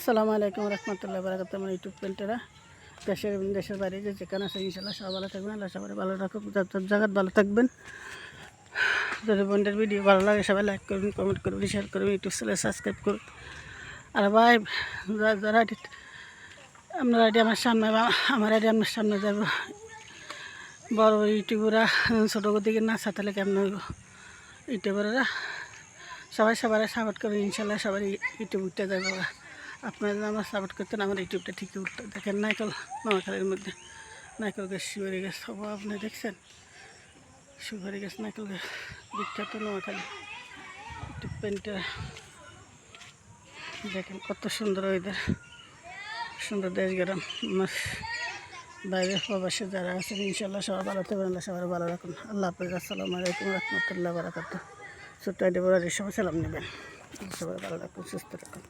আসসালামু আলাইকুম রহমতুল্লাহ বারাকাতুহু। আমার ইউটিউব পেন্টেরা দেশের বাইরে যেখানে আছে ইনশাল্লাহ সবাই ভালো থাকবেন। আল্লাহ সবাই ভালো রাখুক, সব জায়গায় ভালো থাকবেন। যদি বোনদের ভিডিও ভালো লাগে সবাই লাইক করবেন, কমেন্ট করবেন, শেয়ার করবেন, ইউটিউব চ্যানেল সাবস্ক্রাইব করুন। আর ভাই যারা আপনার আইডি আমার সামনে, আমার আইডি আপনার সামনে যাব, বড় বড় ইউটিউবাররা ছোটো দিকে না তাহলে কেমন হইব? ইউটিউবাররা সবাই সবার সাপোর্ট করবেন, ইনশাল্লাহ সবাই ইউটিউব উঠতে যাবো। আপনারা যদি আমার সাপোর্ট করতেন আমার ইউটিউবটা ঠিকই উঠতো। দেখেন নাইকল নোয়াখালীর মধ্যে নাইকল গাছ, সুপারি গাছ সব আপনি দেখছেন। সুপারি গাছ, নাইকল গাছ বিখ্যাত নোয়াখালী। ইউটিউব পেন্টটা দেখেন কত সুন্দর ওয়েদার, সুন্দর দেশ গ্রাম। আমার বাইরে প্রবাসে যারা আছেন ইনশাল্লাহ সবাই ভালো থাকবেন, সবাই ভালো রাখুন। আল্লাহ হাফেজ। আসসালামু আলাইকুম রহমতুল্লাহ বারাকাতুহু। ছোট্ট আইডি বড় সবাই সালাম নেবেন। সবাই ভালো রাখুন, সুস্থ রাখুন।